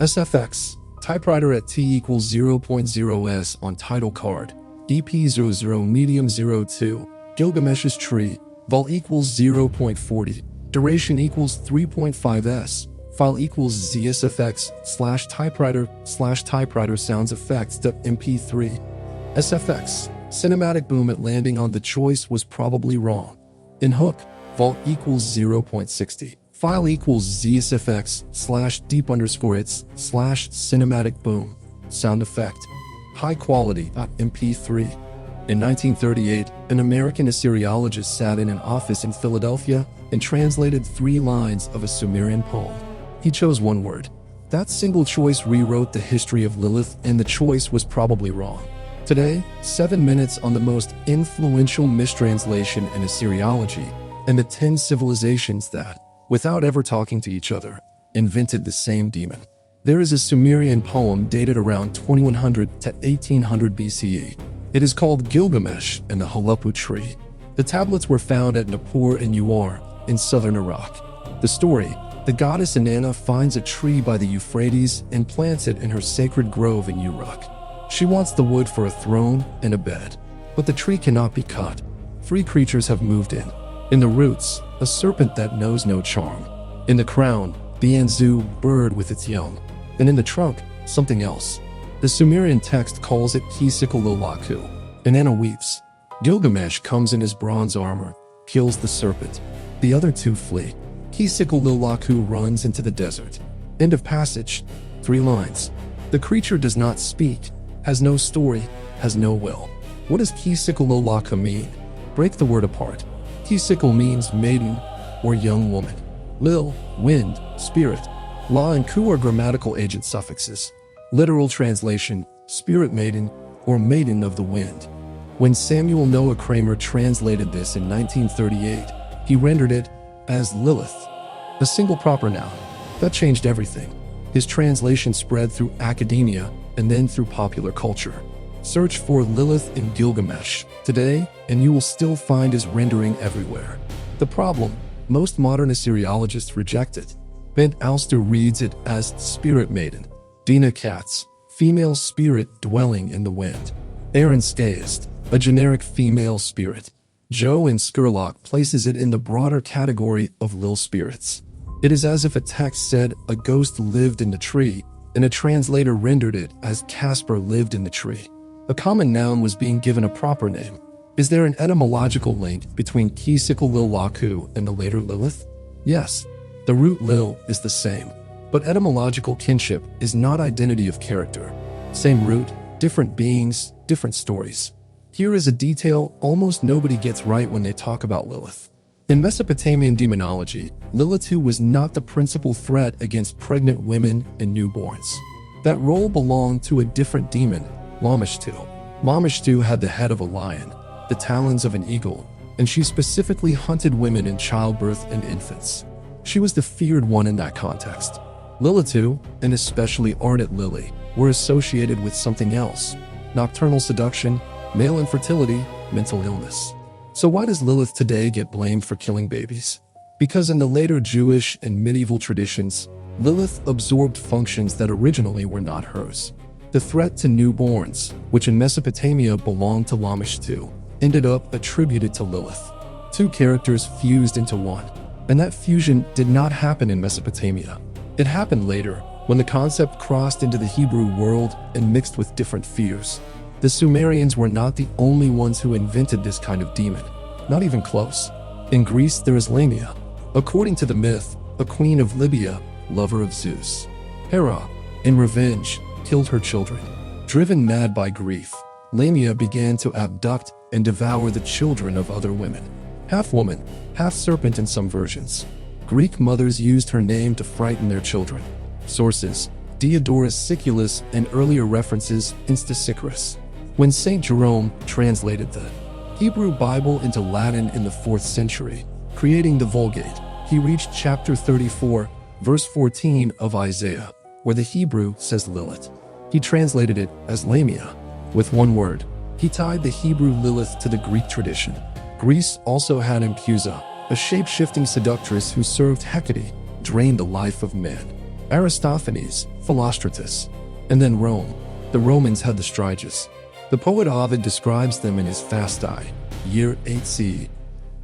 SFX, typewriter at T equals 0.0s on title card, DP00 medium 02, Gilgamesh's tree, vol equals 0.40, duration equals 3.5s, file equals ZSFX/typewriter/typewriter sounds effects.mp3. SFX, cinematic boom at landing on the choice was probably wrong. In hook, vol equals 0.60, file equals ZSFX/deep_its/cinematic boom, sound effect, high quality.mp3. In 1938, an American Assyriologist sat in an office in Philadelphia and translated 3 lines of a Sumerian poem. He chose one word. That single choice rewrote the history of Lilith, and the choice was probably wrong. Today, 7 minutes on the most influential mistranslation in Assyriology and the 10 civilizations that, without ever talking to each other, invented the same demon. There is a Sumerian poem dated around 2100 to 1800 BCE. It is called Gilgamesh and the Halupu Tree. The tablets were found at Nippur and Uar in southern Iraq. The story: the goddess Inanna finds a tree by the Euphrates and plants it in her sacred grove in Uruk. She wants the wood for a throne and a bed, but the tree cannot be cut. 3 creatures have moved in. In the roots, a serpent that knows no charm. In the crown, the Anzu bird with its young. And in the trunk, something else. The Sumerian text calls it Ki-Sikulolaku. Inanna weeps. Gilgamesh comes in his bronze armor, kills the serpent. The other 2 flee. Ki-Sikulolaku runs into the desert. End of passage. 3 lines. The creature does not speak, has no story, has no will. What does Ki-Sikulolaku mean? Break the word apart. Ki-Sikul means maiden or young woman. Lil, wind, spirit. La and Ku are grammatical agent suffixes. Literal translation, spirit maiden or maiden of the wind. When Samuel Noah Kramer translated this in 1938, he rendered it as Lilith, a single proper noun. That changed everything. His translation spread through academia and then through popular culture. Search for Lilith in Gilgamesh today, and you will still find his rendering everywhere. The problem: most modern Assyriologists reject it. Bent Alster reads it as spirit maiden. Dina Katz, female spirit dwelling in the wind. Aaron Skaist, a generic female spirit. Joe in Skurlock places it in the broader category of lil spirits. It is as if a text said a ghost lived in the tree, and a translator rendered it as Casper lived in the tree. A common noun was being given a proper name. Is there an etymological link between Ki-Sikulolaku and the later Lilith? Yes, the root lil is the same. But etymological kinship is not identity of character. Same root, different beings, different stories. Here is a detail almost nobody gets right when they talk about Lilith. In Mesopotamian demonology, Lilith was not the principal threat against pregnant women and newborns. That role belonged to a different demon, Lamishtu. Lamishtu had the head of a lion, the talons of an eagle, and she specifically hunted women in childbirth and infants. She was the feared one in that context. Lilitu, and especially Ardent Lily, were associated with something else: nocturnal seduction, male infertility, mental illness. So why does Lilith today get blamed for killing babies? Because in the later Jewish and medieval traditions, Lilith absorbed functions that originally were not hers. The threat to newborns, which in Mesopotamia belonged to Lamishtu, ended up attributed to Lilith. 2 characters fused into one, and that fusion did not happen in Mesopotamia. It happened later, when the concept crossed into the Hebrew world and mixed with different fears. The Sumerians were not the only ones who invented this kind of demon. Not even close. In Greece, there is Lamia. According to the myth, a queen of Libya, lover of Zeus. Hera, in revenge, killed her children. Driven mad by grief, Lamia began to abduct and devour the children of other women. Half woman, half serpent in some versions. Greek mothers used her name to frighten their children. Sources: Diodorus Siculus and earlier references in Stesichorus. When St. Jerome translated the Hebrew Bible into Latin in the 4th century, creating the Vulgate, he reached chapter 34, verse 14 of Isaiah, where the Hebrew says Lilith. He translated it as Lamia. With one word, he tied the Hebrew Lilith to the Greek tradition. Greece also had Empusa, a shape-shifting seductress who served Hecate, drained the life of man. Aristophanes, Philostratus. And then Rome. The Romans had the Striges. The poet Ovid describes them in his Fasti, year 8 CE.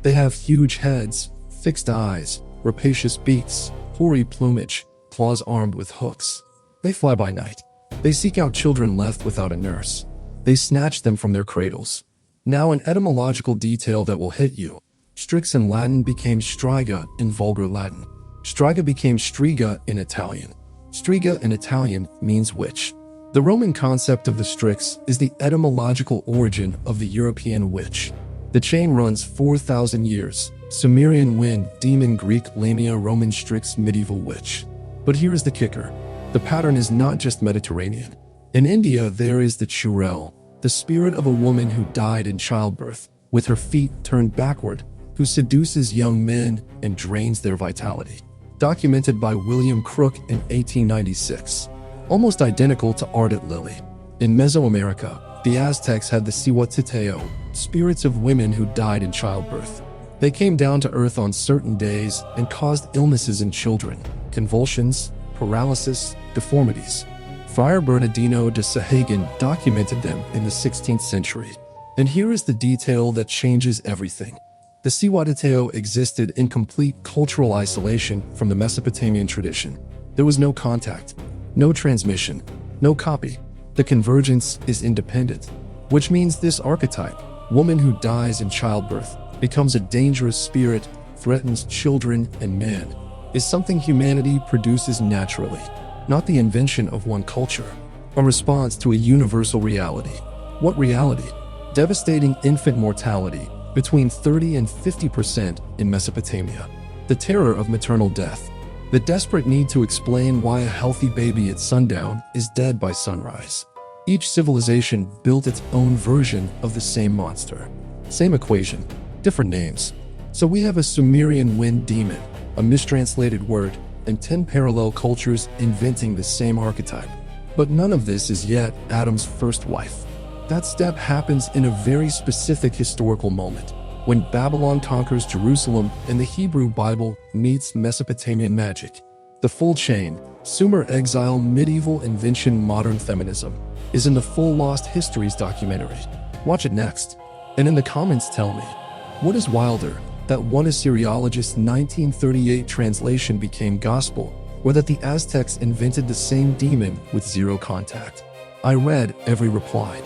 They have huge heads, fixed eyes, rapacious beaks, hoary plumage, claws armed with hooks. They fly by night. They seek out children left without a nurse. They snatch them from their cradles. Now an etymological detail that will hit you. Strix in Latin became striga in vulgar Latin. Striga became striga in Italian. Striga in Italian means witch. The Roman concept of the Strix is the etymological origin of the European witch. The chain runs 4,000 years. Sumerian wind, demon, Greek Lamia, Roman Strix, medieval witch. But here is the kicker. The pattern is not just Mediterranean. In India, there is the Churel, the spirit of a woman who died in childbirth, with her feet turned backward, who seduces young men and drains their vitality. Documented by William Crook in 1896. Almost identical to ardent Lily. In Mesoamerica, the Aztecs had the Cihuateteo, spirits of women who died in childbirth. They came down to earth on certain days and caused illnesses in children, convulsions, paralysis, deformities. Friar Bernardino de Sahagun documented them in the 16th century. And here is the detail that changes everything. The Cihuateteo existed in complete cultural isolation from the Mesopotamian tradition. There was no contact, no transmission, no copy. The convergence is independent, which means this archetype, woman who dies in childbirth, becomes a dangerous spirit, threatens children and men, is something humanity produces naturally, not the invention of one culture, a response to a universal reality. What reality? Devastating infant mortality, between 30 and 50% in Mesopotamia. The terror of maternal death. The desperate need to explain why a healthy baby at sundown is dead by sunrise. Each civilization built its own version of the same monster. Same equation, different names. So we have a Sumerian wind demon, a mistranslated word, and 10 parallel cultures inventing the same archetype. But none of this is yet Adam's first wife. That step happens in a very specific historical moment, when Babylon conquers Jerusalem and the Hebrew Bible meets Mesopotamian magic. The full chain, Sumer exile, medieval invention, modern feminism, is in the full Lost Histories documentary. Watch it next. And in the comments tell me, what is wilder, that one Assyriologist's 1938 translation became gospel, or that the Aztecs invented the same demon with zero contact? I read every reply.